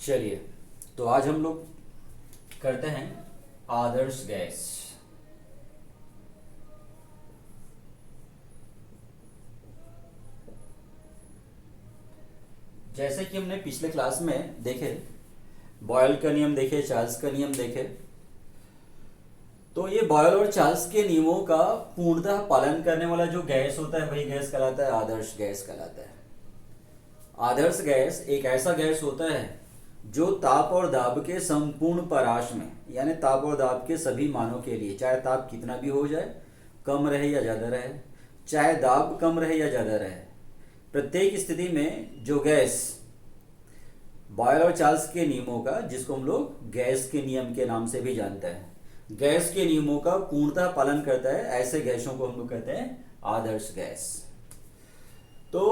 चलिए, तो आज हम लोग करते हैं आदर्श गैस। जैसे कि हमने पिछले क्लास में देखे, बॉयल का नियम देखे, चार्ल्स का नियम देखे, तो ये बॉयल और चार्ल्स के नियमों का पूर्णतः पालन करने वाला जो गैस होता है वही गैस कहलाता है आदर्श गैस कहलाता है। आदर्श गैस एक ऐसा गैस होता है जो ताप और दाब के संपूर्ण परास में, यानी ताप और दाब के सभी मानों के लिए, चाहे ताप कितना भी हो जाए, कम रहे या ज़्यादा रहे, चाहे दाब कम रहे या ज़्यादा रहे, प्रत्येक स्थिति में जो गैस बॉयल और चार्ल्स के नियमों का, जिसको हम लोग गैस के नियम के नाम से भी जानते हैं, गैस के नियमों का पूर्णतः पालन करता है, ऐसे गैसों को हम लोग कहते हैं आदर्श गैस। तो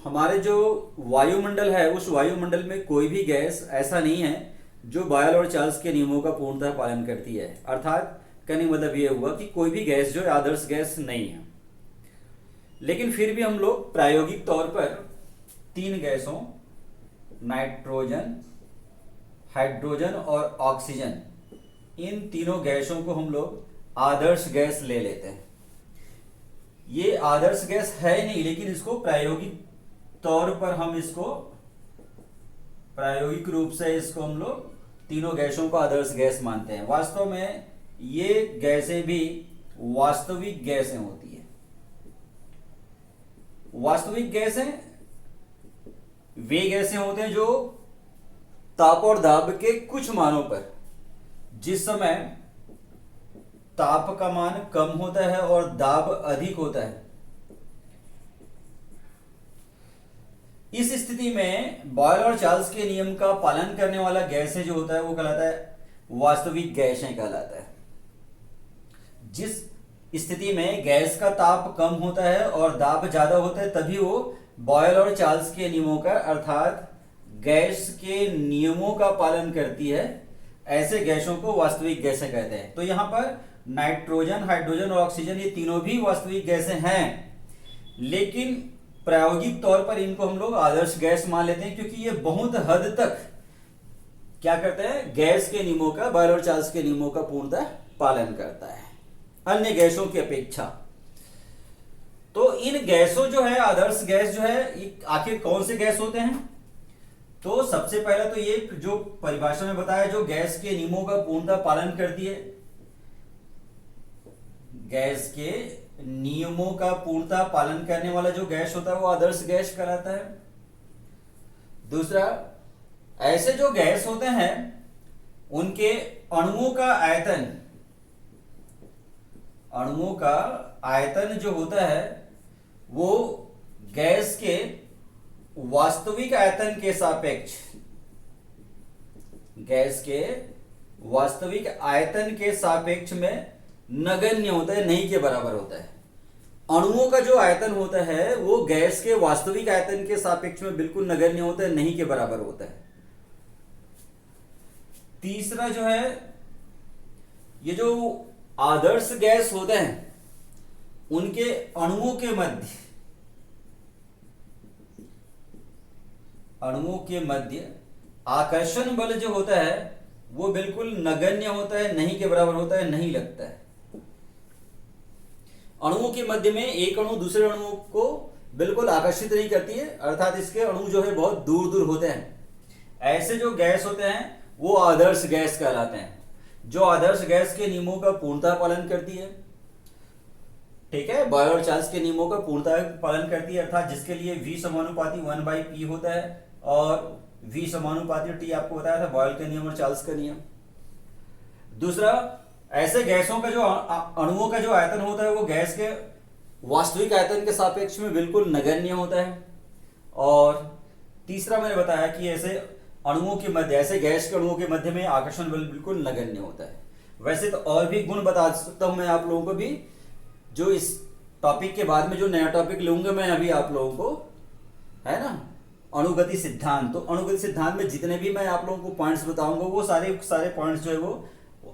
हमारे जो वायुमंडल है, उस वायुमंडल में कोई भी गैस ऐसा नहीं है जो बॉयल और चार्ल्स के नियमों का पूर्णतः पालन करती है। अर्थात कहने का मतलब ये हुआ कि कोई भी गैस जो है आदर्श गैस नहीं है। लेकिन फिर भी हम लोग प्रायोगिक तौर पर तीन गैसों, नाइट्रोजन, हाइड्रोजन और ऑक्सीजन, इन तीनों गैसों को हम लोग आदर्श गैस ले लेते हैं। ये आदर्श गैस है नहीं, लेकिन इसको प्रायोगिक तौर पर हम इसको प्रायोगिक रूप से इसको हम लोग तीनों गैसों को आदर्श गैस मानते हैं। वास्तव में ये गैसें भी वास्तविक गैसें होती है। वास्तविक गैसें वे गैसें होते हैं जो ताप और दाब के कुछ मानों पर, जिस समय ताप का मान कम होता है और दाब अधिक होता है, इस स्थिति में बॉयल और चार्ल्स के नियम का पालन करने वाला गैसें जो होता है वो कहलाता है वास्तविक गैसें कहलाता है। जिस स्थिति में गैस का ताप कम होता है और दाब ज्यादा होता है, तभी वो बॉयल और चार्ल्स के नियमों का, अर्थात गैस के नियमों का पालन करती है। ऐसे गैसों को वास्तविक गैसें कहते हैं। तो यहां पर नाइट्रोजन, हाइड्रोजन और ऑक्सीजन, ये तीनों भी वास्तविक गैसें हैं, लेकिन प्रायोगिक तौर पर इनको हम लोग आदर्श गैस मान लेते हैं, क्योंकि ये बहुत हद तक क्या करते हैं, गैस के नियमों का, बॉयल और चार्ल्स के नियमों का पूर्णतः पालन करता है अन्य गैसों की अपेक्षा। तो इन गैसों जो है, आदर्श गैस जो है, आखिर कौन से गैस होते हैं? तो सबसे पहले तो ये जो परिभाषा में बताया, जो गैस के नियमों का पूर्णतः पालन करती है, गैस के नियमों का पूर्णतः पालन करने वाला जो गैस होता है वो आदर्श गैस कहलाता है। दूसरा, ऐसे जो गैस होते हैं उनके अणुओं का आयतन, अणुओं का आयतन जो होता है वो गैस के वास्तविक आयतन के सापेक्ष, गैस के वास्तविक आयतन के सापेक्ष में नगण्य होता है, नहीं के बराबर होता है। अणुओं का जो आयतन होता है वो गैस के वास्तविक आयतन के सापेक्ष में बिल्कुल नगण्य होता है, नहीं के बराबर होता है। तीसरा जो है, ये जो आदर्श गैस होते हैं उनके अणुओं के मध्य, अणुओं के मध्य आकर्षण बल जो होता है वो बिल्कुल नगण्य होता है, नहीं के बराबर होता है, नहीं लगता है। अणुओं के मध्य में एक अणु दूसरे अणुओं को बिल्कुल आकर्षित नहीं करती है, अर्थात इसके अणु जो है बहुत दूर दूर होते हैं। ऐसे जो गैस होते हैं वो आदर्श गैस कहलाते हैं, जो आदर्श गैस के नियमों का पूर्णतः पालन करती है। ठीक है, बॉयल और चार्ल्स के नियमों का पूर्णतः पालन करती है, अर्थात जिसके लिए V समानुपाती 1/P होता है और V समानुपाती T आपको बताया था, बॉयल का नियम और चार्ल्स का नियम। दूसरा, ऐसे गैसों का जो अणुओं का जो आयतन होता है वो गैस के वास्तविक आयतन के सापेक्ष में बिल्कुल नगण्य होता है। और तीसरा मैंने बताया कि ऐसे अणुओं के मध्य, ऐसे गैस के अणुओं के मध्य में आकर्षण बल बिल्कुल नगण्य होता है। वैसे तो और भी गुण बता सकता हूं मैं आप लोगों को भी, जो इस टॉपिक के बाद में जो नया टॉपिक लूंगा मैं अभी आप लोगों को, है ना, अणुगति सिद्धांत। तो अणुगति सिद्धांत में जितने भी मैं आप लोगों को पॉइंट्स बताऊंगा वो सारे पॉइंट्स जो है वो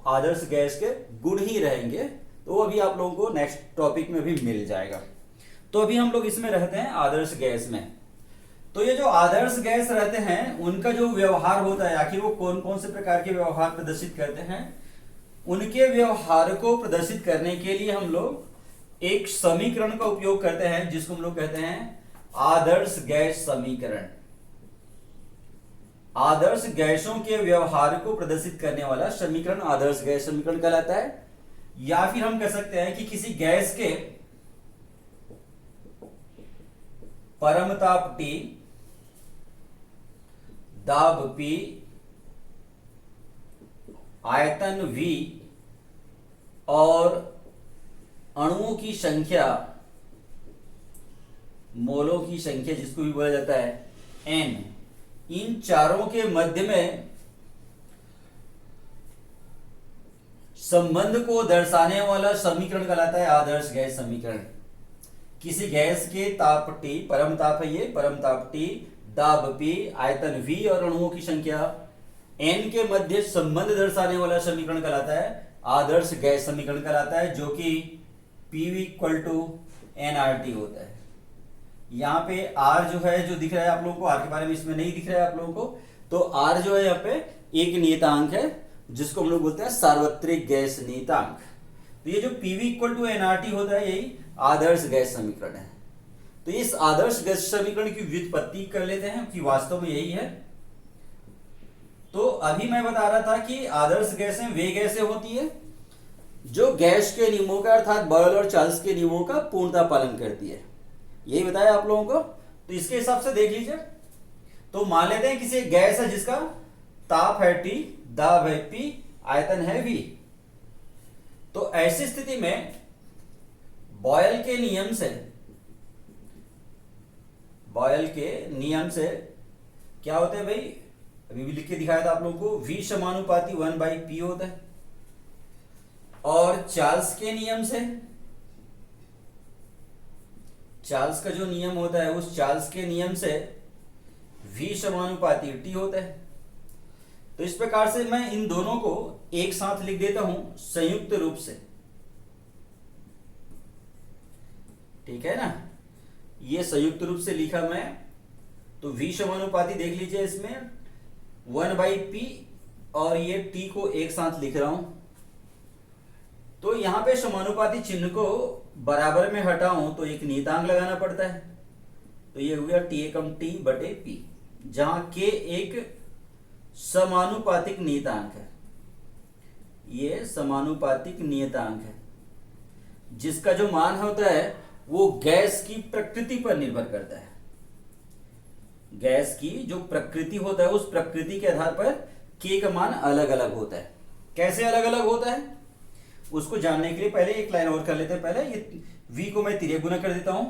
आदर्श गैस के गुण ही रहेंगे। तो वो अभी आप लोगों को नेक्स्ट टॉपिक में भी मिल जाएगा। तो अभी हम लोग इसमें रहते हैं आदर्श गैस में। तो ये जो आदर्श गैस रहते हैं उनका जो व्यवहार होता है, आखिर वो कौन कौन से प्रकार के व्यवहार प्रदर्शित करते हैं, उनके व्यवहार को प्रदर्शित करने के लिए हम लोग एक समीकरण का उपयोग करते हैं जिसको हम लोग कहते हैं आदर्श गैस समीकरण। आदर्श गैसों के व्यवहार को प्रदर्शित करने वाला समीकरण आदर्श गैस समीकरण कहलाता है। या फिर हम कह सकते हैं कि किसी गैस के परमताप T, दाब P, आयतन V और अणुओं की संख्या, मोलों की संख्या जिसको भी बोला जाता है N, इन चारों के मध्य में संबंध को दर्शाने वाला समीकरण कहलाता है आदर्श गैस समीकरण। किसी गैस के ताप T, परम ताप है ये, परम ताप T, दाब P, आयतन V और अणुओं की संख्या N के मध्य संबंध दर्शाने वाला समीकरण कहलाता है आदर्श गैस समीकरण कहलाता है, जो कि PV इक्वल टू nRT होता है। यहाँ पे R जो है, जो दिख रहा है आप लोगों को, R के बारे में इसमें नहीं दिख रहा है आप लोगों को, तो R जो है यहाँ पे एक नियतांक है जिसको हम लोग बोलते हैं सार्वत्रिक गैस नियतांक। तो ये जो PV इक्वल टू nRT होता है यही आदर्श गैस समीकरण है। तो इस आदर्श गैस समीकरण की व्युत्पत्ति कर लेते हैं कि वास्तव में यही है। तो अभी मैं बता रहा था कि आदर्श गैसें वे गैसें होती है जो गैस के नियमों का, अर्थात बॉयल और चार्ल्स के नियमों का पूर्णतः पालन करती है। यही बताया आप लोगों को। तो इसके हिसाब से देख लीजिए। तो मान लेते हैं किसी गैस है जिसका ताप है T, दाब है P, आयतन है V। तो ऐसी स्थिति में बॉयल के नियम से क्या होता है भाई, अभी भी लिख के दिखाया था आप लोगों को, V समानुपाती 1/P होता है। और चार्ल्स के नियम से, चार्ल्स का जो नियम होता है उस चार्ल्स के नियम से V समानुपाती T होता है। तो इस प्रकार से मैं इन दोनों को एक साथ लिख देता हूं संयुक्त रूप से, ठीक है ना। ये संयुक्त रूप से लिखा मैं, तो V समानुपाती देख लीजिए इसमें 1/P और ये T को एक साथ लिख रहा हूं। तो यहां पे समानुपाती चिन्ह को बराबर में हटाऊं तो एक नियतांक लगाना पड़ता है। तो ये हो गया T एकम T बटे P, जहां K एक समानुपातिक नियतांक है। ये समानुपातिक नियतांक है जिसका जो मान होता है वो गैस की प्रकृति पर निर्भर करता है। गैस की जो प्रकृति होता है उस प्रकृति के आधार पर K का मान अलग अलग होता है। कैसे अलग अलग होता है उसको जानने के लिए पहले एक लाइन और कर लेते हैं। पहले ये V को मैं तिर्यक गुना कर देता हूं,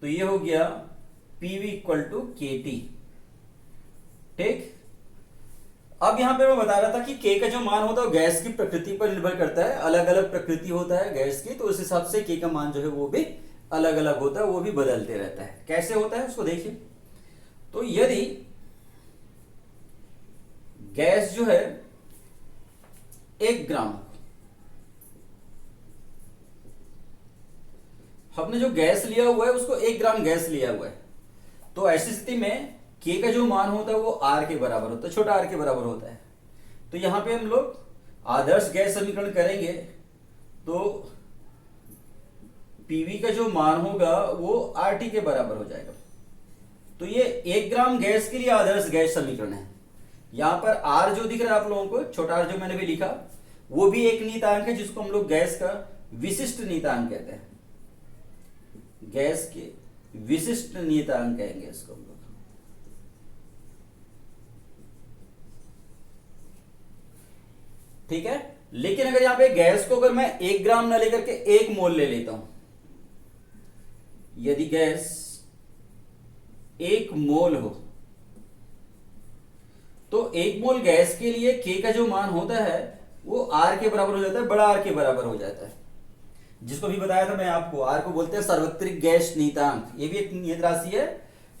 तो ये हो गया PV इक्वल टू KT, ठीक। अब यहां पे मैं बता रहा था कि K का जो मान होता है वो गैस की प्रकृति पर निर्भर करता है। अलग अलग प्रकृति होता है गैस की, तो उस हिसाब से K का मान जो है वो भी अलग अलग होता है, वो भी बदलते रहता है। कैसे होता है उसको देखिए। तो यदि गैस जो है 1 ग्राम, हमने जो गैस लिया हुआ है उसको 1 ग्राम गैस लिया हुआ है, तो ऐसी स्थिति में K का जो मान होता है वो R के बराबर होता है, छोटा r के बराबर होता है। तो यहां पे हम लोग आदर्श गैस समीकरण करेंगे तो PV का जो मान होगा वो RT के बराबर हो जाएगा। तो ये 1 ग्राम गैस के लिए आदर्श गैस समीकरण है। यहां पर R जो दिख रहा है आप लोगों को, छोटा r जो मैंने भी लिखा, वो भी एक नियतांक है जिसको हम लोग गैस का विशिष्ट नियतांक कहते हैं। गैस के विशिष्ट नियतांक कहेंगे इसको हम लोग, ठीक है। लेकिन अगर यहां पे गैस को अगर मैं 1 ग्राम ना लेकर के 1 मोल ले लेता हूं, यदि गैस 1 मोल हो तो 1 मोल गैस के लिए K का जो मान होता है वो R के बराबर हो जाता है, बड़ा R के बराबर हो जाता है, जिसको भी बताया था मैं आपको। R को बोलते हैं सार्वत्रिक गैस नियतांक। ये भी एक नियत राशि है,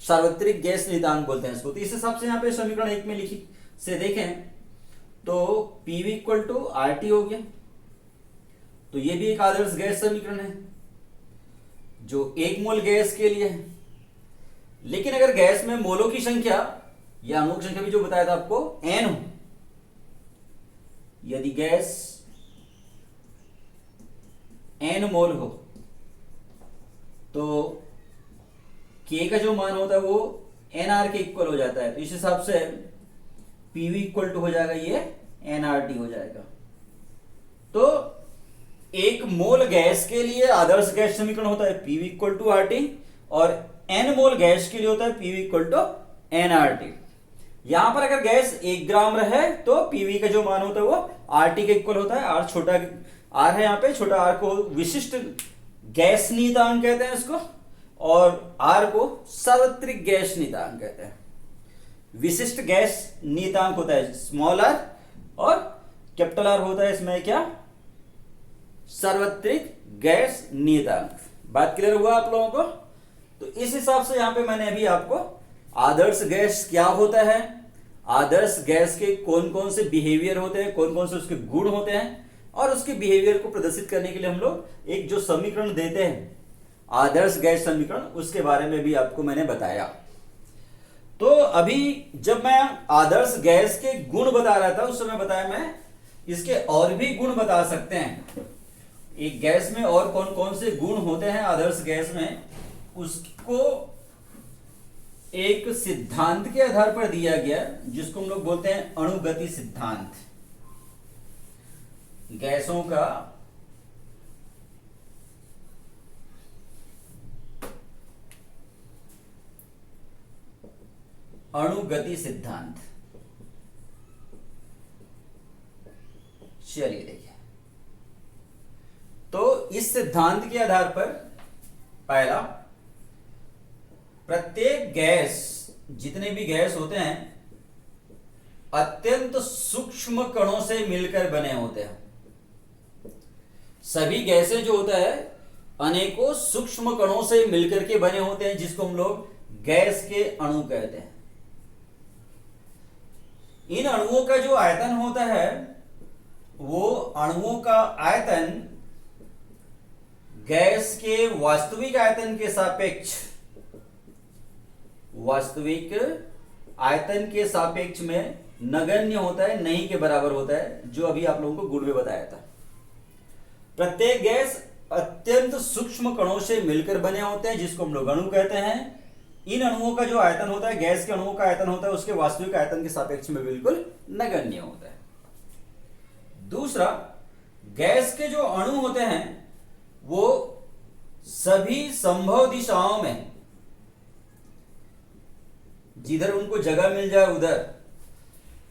सार्वत्रिक गैस नियतांक बोलते हैं इसको। तो इस हिसाब से यहाँ पे समीकरण 1 में लिखी से देखें तो PV इक्वल टू RT हो गया। तो ये भी एक आदर्श गैस समीकरण है जो 1 मोल गैस के लिए है। लेकिन अगर गैस में मोलों की संख्या या अणुओं की संख्या भी जो बताया था आपको n हो, यदि गैस n मोल हो तो k का जो मान होता है वो nr के इक्वल हो जाता है। तो इस हिसाब से pv इक्वल टू हो जाएगा ये nRT हो जाएगा। तो एक मोल गैस के लिए आदर्श गैस समीकरण होता है pv इक्वल टू RT और n मोल गैस के लिए होता है pv इक्वल टू nRT। यहां पर अगर गैस 1 ग्राम रहे तो pv का जो मान होता है वो RT के इक्वल होता है। r छोटा r है, यहां पे छोटा r को विशिष्ट गैस नियतांक कहते हैं इसको, और r को सार्वत्रिक गैस नियतांक कहते हैं। विशिष्ट गैस नियतांक होता है स्मॉल r और कैपिटल R होता है इसमें क्या, सार्वत्रिक गैस नियतांक। बात क्लियर हुआ आप लोगों को? तो इस हिसाब से यहां पे मैंने अभी आपको आदर्श गैस क्या होता है, आदर्श गैस के कौन कौन से बिहेवियर होते हैं, कौन कौन से उसके गुण होते हैं, और उसके बिहेवियर को प्रदर्शित करने के लिए हम लोग एक जो समीकरण देते हैं आदर्श गैस समीकरण, उसके बारे में भी आपको मैंने बताया। तो अभी जब मैं आदर्श गैस के गुण बता रहा था उस समय बताया मैं इसके और भी गुण बता सकते हैं। एक गैस में और कौन कौन से गुण होते हैं आदर्श गैस में, उसको एक सिद्धांत के आधार पर दिया गया जिसको हम लोग बोलते हैं अणुगति सिद्धांत। गैसों का अणुगति सिद्धांत। चलिए देखिए, तो इस सिद्धांत के आधार पर पहला, प्रत्येक गैस, जितने भी गैस होते हैं अत्यंत सूक्ष्म कणों से मिलकर बने होते हैं। सभी गैसें जो होता है अनेकों सूक्ष्म कणों से मिलकर के बने होते हैं जिसको हम लोग गैस के अणु कहते हैं। इन अणुओं का जो आयतन होता है वो अणुओं का आयतन गैस के वास्तविक आयतन के सापेक्ष, वास्तविक आयतन के सापेक्ष में नगण्य होता है, नहीं के बराबर होता है, जो अभी आप लोगों को गुण में बताया था। प्रत्येक गैस अत्यंत सूक्ष्म कणों से मिलकर बने होते हैं जिसको हम लोग अणु कहते हैं। इन अणुओं का जो आयतन होता है, गैस के अणुओं का आयतन होता है उसके वास्तविक आयतन के सापेक्ष में बिल्कुल नगण्य होता है। दूसरा, गैस के जो अणु होते हैं वो सभी संभव दिशाओं में, जिधर उनको जगह मिल जाए उधर,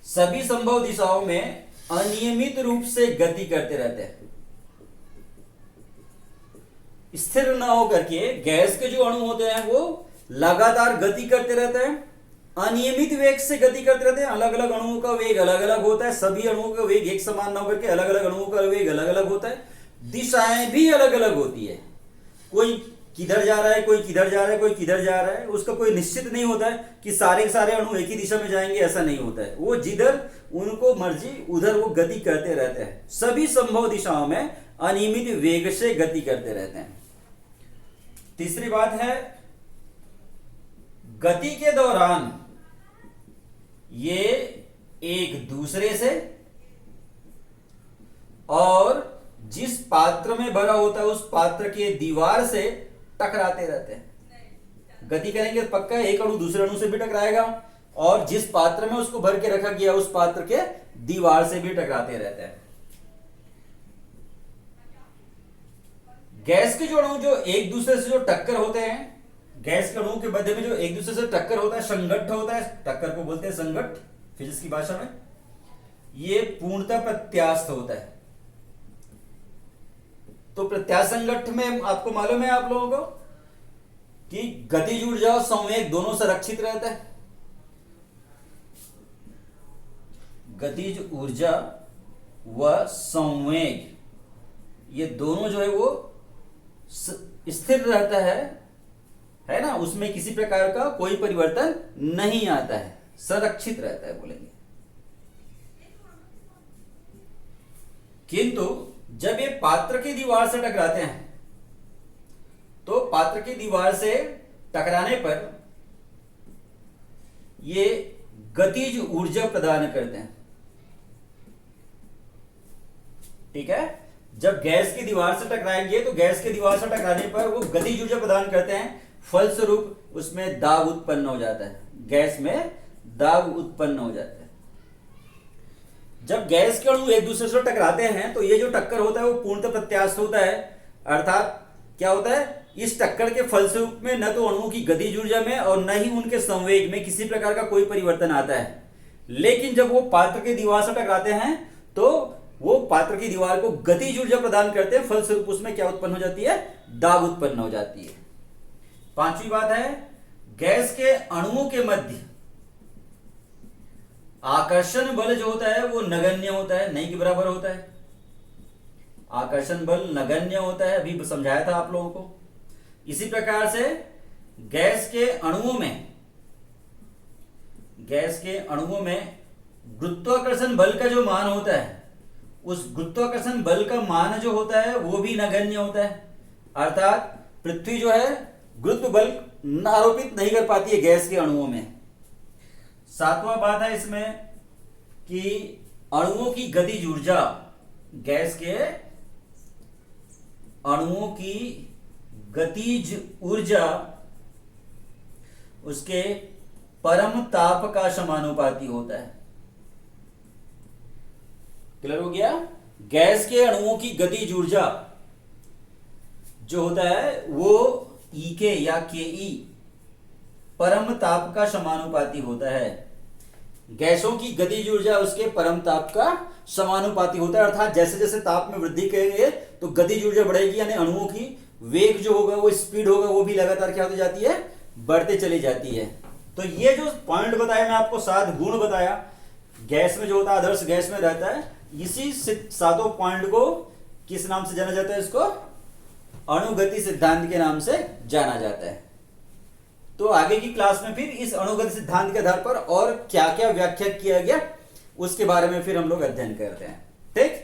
सभी संभव दिशाओं में अनियमित रूप से गति करते रहते हैं। स्थिर न होकर के गैस के जो अणु होते हैं वो लगातार गति करते रहते हैं, अनियमित वेग से गति करते रहते हैं। अलग अलग अणुओं का वेग अलग अलग होता है, सभी अणुओं का वेग एक समान न होकर के अलग अलग अणुओं का वेग अलग अलग होता है। दिशाएं भी अलग अलग होती है, कोई किधर जा रहा है, कोई किधर जा रहा है, कोई किधर जा रहा है, उसका कोई निश्चित नहीं होता है कि सारे के सारे अणु एक ही दिशा में जाएंगे, ऐसा नहीं होता है। वो जिधर उनको मर्जी उधर वो गति करते रहते हैं। सभी संभव दिशाओं में अनियमित वेग से गति करते रहते हैं। तीसरी बात है, गति के दौरान ये एक दूसरे से और जिस पात्र में भरा होता है उस पात्र के दीवार से टकराते रहते हैं। गति करेंगे तो पक्का एक अणु दूसरे अणु से भी टकराएगा और जिस पात्र में उसको भर के रखा गया उस पात्र के दीवार से भी टकराते रहते हैं। गैस के जो अणु जो एक दूसरे से जो टक्कर होते हैं, गैस के अणुओं के मध्य में जो एक दूसरे से टक्कर होता है, संघट्ट होता है, टक्कर को बोलते हैं संघट्ट फिजिक्स की भाषा में, ये पूर्णतः प्रत्यास्थ होता है। तो प्रत्यासंगठ में आपको मालूम है आप लोगों को कि गतिज ऊर्जा और संवेग दोनों संरक्षित रहता है। गतिज ऊर्जा व संवेग ये दोनों जो है वो स्थिर रहता है ना, उसमें किसी प्रकार का कोई परिवर्तन नहीं आता है, संरक्षित रहता है बोलेंगे। किंतु जब ये पात्र की दीवार से टकराते हैं तो पात्र की दीवार से टकराने पर ये गतिज ऊर्जा प्रदान करते हैं। ठीक है, जब गैस की दीवार से टकराएंगे तो गैस की दीवार से टकराने पर वो गतिज ऊर्जा प्रदान करते हैं, फलस्वरूप उसमें दाब उत्पन्न हो जाता है, गैस में दाब उत्पन्न हो जाता है। जब गैस के अणु एक दूसरे से टकराते हैं तो ये जो टक्कर होता है वो पूर्णतः प्रत्यास्थ होता है। अर्थात क्या होता है, इस टक्कर के फलस्वरूप में न तो अणुओं की गतिज ऊर्जा में और न ही उनके संवेग में किसी प्रकार का कोई परिवर्तन आता है। लेकिन जब वो पात्र की दीवार से टकराते हैं तो वो पात्र की दीवार को गतिज ऊर्जा प्रदान करते हैं, फलस्वरूप उसमें क्या उत्पन्न हो जाती है, दाब उत्पन्न हो जाती है। पांचवी बात है, गैस के अणुओं के मध्य आकर्षण बल जो होता है वो नगण्य होता है, नहीं के बराबर होता है। आकर्षण बल नगण्य होता है, अभी समझाया था आप लोगों को। इसी प्रकार से गैस के अणुओं में गुरुत्वाकर्षण बल का जो मान होता है, उस गुरुत्वाकर्षण बल का मान जो होता है वो भी नगण्य होता है। अर्थात पृथ्वी जो है गुरुत्व बल आरोपित नहीं कर पाती है गैस के अणुओं में। सातवां बात है इसमें कि अणुओं की गतिज ऊर्जा, गैस के अणुओं की गतिज ऊर्जा उसके परम ताप का समानुपाती होता है। क्लियर हो गया? गैस के अणुओं की गतिज ऊर्जा जो होता है वो E या KE परम ताप का समानुपाती होता है। गैसों की गतिज ऊर्जा उसके परम ताप का समानुपाती होता है। अर्थात जैसे जैसे ताप में वृद्धि करेंगे तो गतिज ऊर्जा बढ़ेगी, यानी अणुओं की वेग जो होगा, वो स्पीड होगा, वो भी लगातार क्या होती जाती है, बढ़ते चली जाती है। तो ये जो पॉइंट बताया मैं आपको, 7 गुण बताया गैस में जो होता है, आदर्श गैस में रहता है, इसी 7 पॉइंट को किस नाम से जाना जाता है, इसको अणुगति सिद्धांत के नाम से जाना जाता है। तो आगे की क्लास में फिर इस अणुगति सिद्धांत के आधार पर और क्या क्या व्याख्या किया गया उसके बारे में फिर हम लोग अध्ययन करते हैं। ठीक,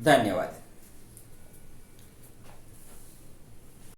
धन्यवाद।